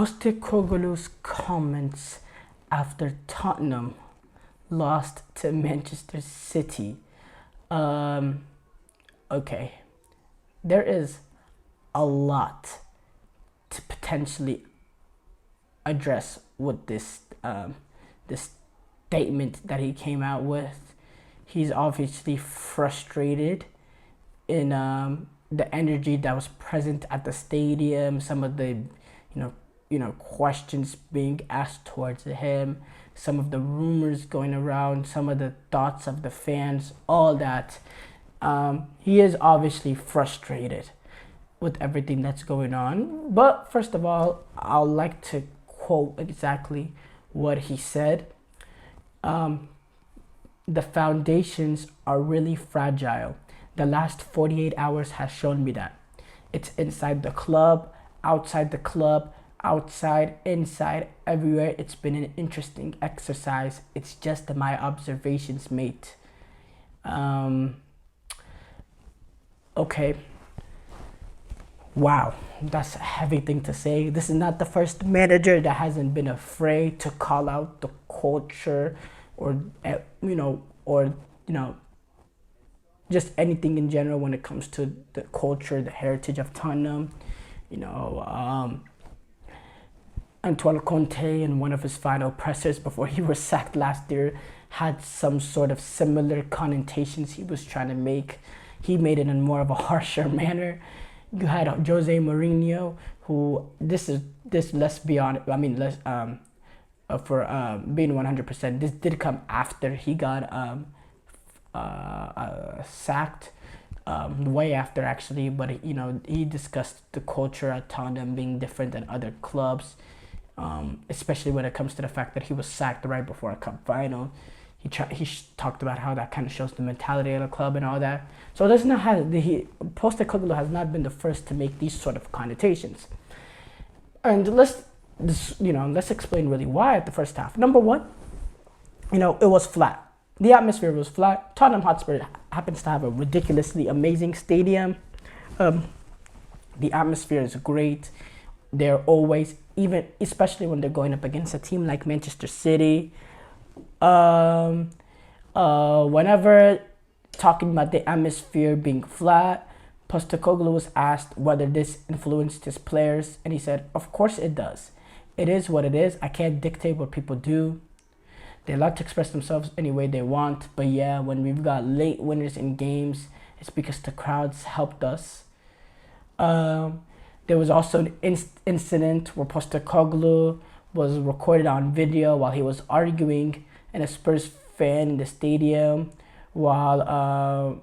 Postecoglou's comments after Tottenham lost to Manchester City. Okay, there is a lot to potentially address with this this statement that he came out with. He's obviously frustrated in the energy that was present at the stadium, some of the questions being asked towards him, some of the rumors going around, some of the thoughts of the fans, all that. He is obviously frustrated with everything that's going on. But first of all, I'd like to quote exactly what he said. The foundations are really fragile. The last 48 hours has shown me that. It's inside the club, outside the club, outside, inside, everywhere. It's been an interesting exercise. It's just my observations, mate. Okay. Wow, that's a heavy thing to say. This is not the first manager that hasn't been afraid to call out the culture or just anything in general when it comes to the culture, the heritage of Tottenham. Antoine Conte, in one of his final pressers before he was sacked last year, had some sort of similar connotations he was trying to make. He made it in more of a harsher manner. You had Jose Mourinho, who let's be honest. I mean, for being 100%, this did come after he got sacked, way after actually. But he discussed the culture at Tottenham being different than other clubs, especially when it comes to the fact that he was sacked right before a cup final. He talked about how that kind of shows the mentality of the club and all that. So Postecoglou has not been the first to make these sort of connotations. And let's explain really why at the first half. Number one, it was flat. The atmosphere was flat. Tottenham Hotspur happens to have a ridiculously amazing stadium. The atmosphere is great. They're always, especially when they're going up against a team like Manchester City. Whenever talking about the atmosphere being flat, Postecoglou was asked whether this influenced his players, and he said, "Of course it does. It is what it is. I can't dictate what people do. They're allowed to express themselves any way they want. But yeah, when we've got late winners in games, it's because the crowds helped us." There was also an incident where Postecoglou was recorded on video while he was arguing and a Spurs fan in the stadium, while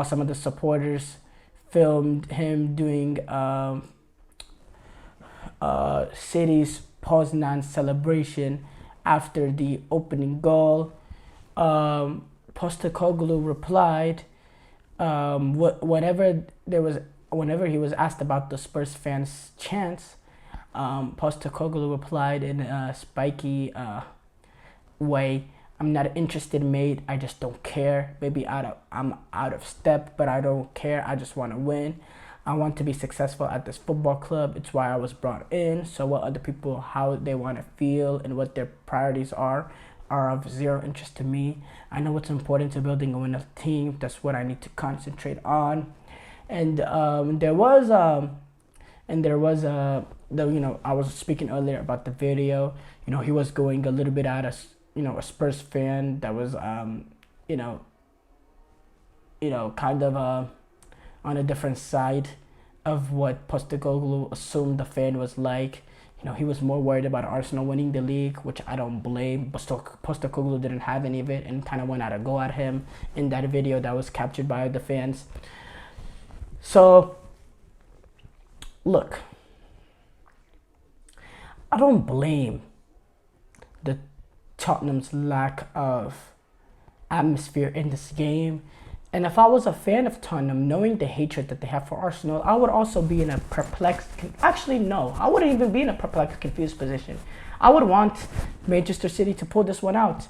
some of the supporters filmed him doing City's Poznan celebration after the opening goal. Postecoglou replied, whenever he was asked about the Spurs fans' chants, Postecoglou replied in a spiky way, "I'm not interested, mate. I just don't care. Maybe I'm out of step, but I don't care. I just want to win. I want to be successful at this football club. It's why I was brought in. So what other people, how they want to feel and what their priorities are of zero interest to me. I know what's important to building a winning team. That's what I need to concentrate on." And I was speaking earlier about the video. He was going a little bit at a Spurs fan that was kind of on a different side of what Postecoglou assumed the fan was like. He was more worried about Arsenal winning the league, which I don't blame. Postecoglou didn't have any of it and kind of went out to go at him in that video that was captured by the fans. So, look, I don't blame the Tottenham's lack of atmosphere in this game. And if I was a fan of Tottenham, knowing the hatred that they have for Arsenal, I would also be in a perplexed... Actually, no. I wouldn't even be in a perplexed, confused position. I would want Manchester City to pull this one out.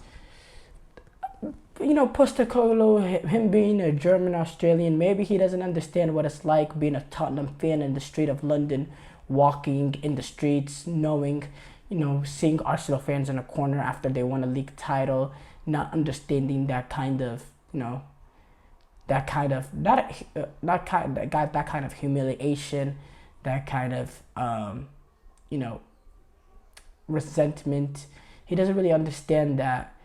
Postecoglou, him being a German Australian, maybe he doesn't understand what it's like being a Tottenham fan in the street of London walking in the streets, knowing, seeing Arsenal fans in a corner after they won a league title, not understanding that kind of, that kind of humiliation, that kind of resentment. He doesn't really understand that.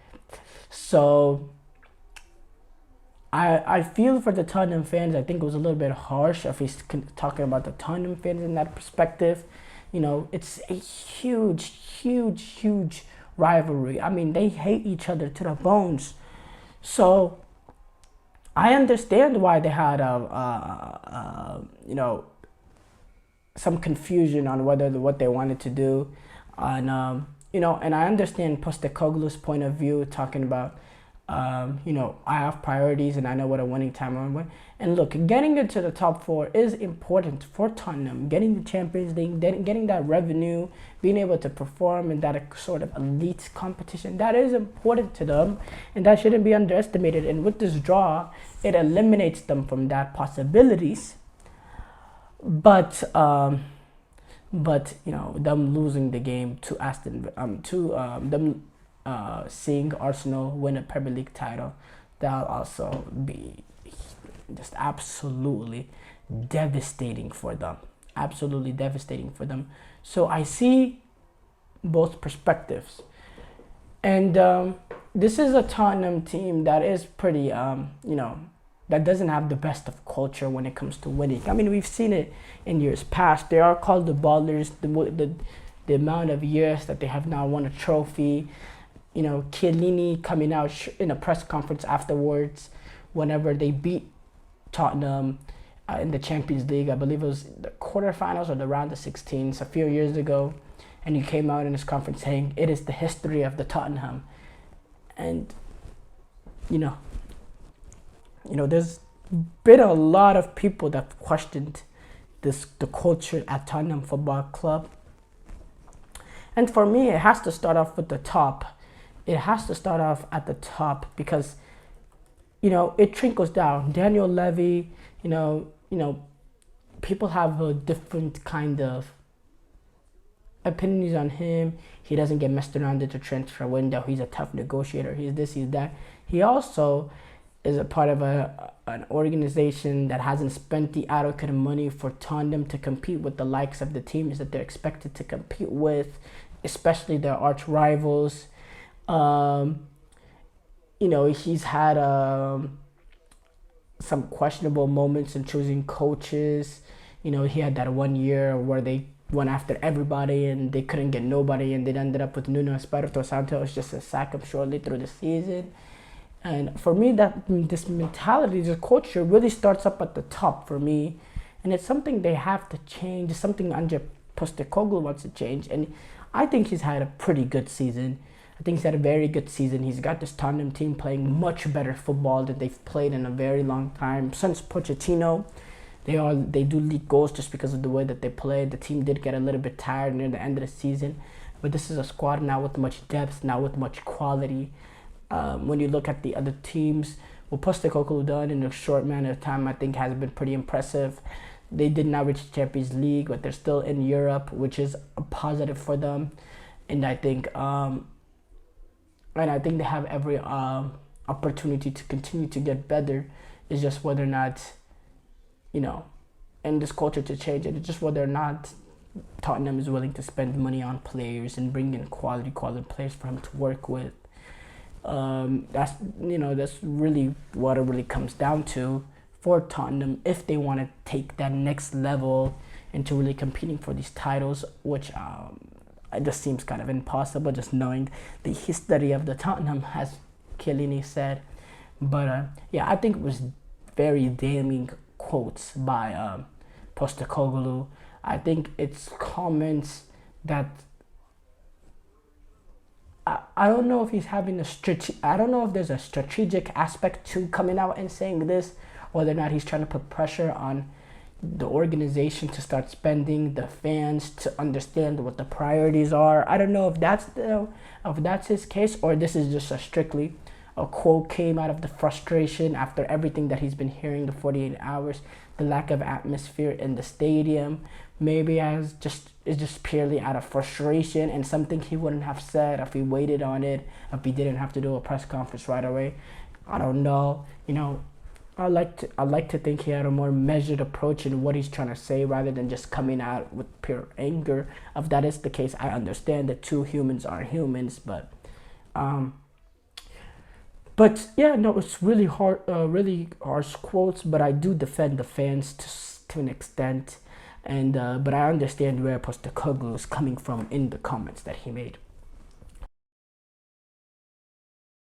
So I feel for the Tottenham fans. I think it was a little bit harsh if he's talking about the Tottenham fans in that perspective. It's a huge rivalry. I mean, they hate each other to the bones. So I understand why they had some confusion on what they wanted to do, and and I understand Postecoglou's point of view, talking about I have priorities and I know what a winning time is. And look, getting into the top four is important for Tottenham. Getting the Champions League, getting that revenue, being able to perform in that sort of elite competition, that is important to them, and that shouldn't be underestimated. And with this draw, it eliminates them from that possibilities. But them losing the game to seeing Arsenal win a Premier League title, that'll also be just absolutely devastating for them. Absolutely devastating for them. So I see both perspectives. And this is a Tottenham team that is pretty, that doesn't have the best of culture when it comes to winning. I mean, we've seen it in years past. They are called the Ballers. The amount of years that they have now won a trophy. Chiellini coming out in a press conference afterwards, whenever they beat Tottenham in the Champions League. I believe it was the quarterfinals or the round of 16s a few years ago, and he came out in his conference saying it is the history of the Tottenham. And there's been a lot of people that questioned the culture at Tottenham Football Club. And for me, it has to start off with the top. It has to start off at the top because, it trickles down. Daniel Levy, people have a different kind of opinions on him. He doesn't get messed around at the transfer window. He's a tough negotiator. He's this, he's that. He also is a part of an organization that hasn't spent the adequate money for Tottenham to compete with the likes of the teams that they're expected to compete with, especially their arch rivals. He's had some questionable moments in choosing coaches. He had that 1 year where they went after everybody and they couldn't get nobody, and they ended up with Nuno Espirito Santos just to sack him shortly through the season. And for me, this mentality, this culture really starts up at the top for me. And it's something they have to change. It's something Ange Postecoglou wants to change. And I think he's had a pretty good season. I think he's had a very good season. He's got this Tottenham team playing much better football than they've played in a very long time. Since Pochettino, they do leak goals just because of the way that they play. The team did get a little bit tired near the end of the season. But this is a squad now with much depth, now with much quality. When you look at the other teams, what Postecoglu done in a short amount of time, I think has been pretty impressive. They did not reach the Champions League, but they're still in Europe, which is a positive for them. And I think, they have every opportunity to continue to get better. It's just whether or not, and this culture to change it. It's just whether or not Tottenham is willing to spend money on players and bring in quality players for him to work with. That's really what it really comes down to for Tottenham if they want to take that next level into really competing for these titles, which it just seems kind of impossible just knowing the history of the Tottenham, as Chiellini said. But I think it was very damning quotes by Postecoglu. I think it's comments that I don't know if he's having I don't know if there's a strategic aspect to coming out and saying this, whether or not he's trying to put pressure on the organization to start spending, the fans to understand what the priorities are. I don't know if that's his case, or this is just strictly a quote came out of the frustration after everything that he's been hearing the 48 hours, the lack of atmosphere in the stadium, maybe as just it's just purely out of frustration and something he wouldn't have said if he waited on it, if he didn't have to do a press conference right away. I don't know. I like to think he had a more measured approach in what he's trying to say rather than just coming out with pure anger. If that is the case, I understand that two humans are humans, but yeah, no, it's really hard, really harsh quotes. But I do defend the fans to an extent, and but I understand where Postecoglou is coming from in the comments that he made.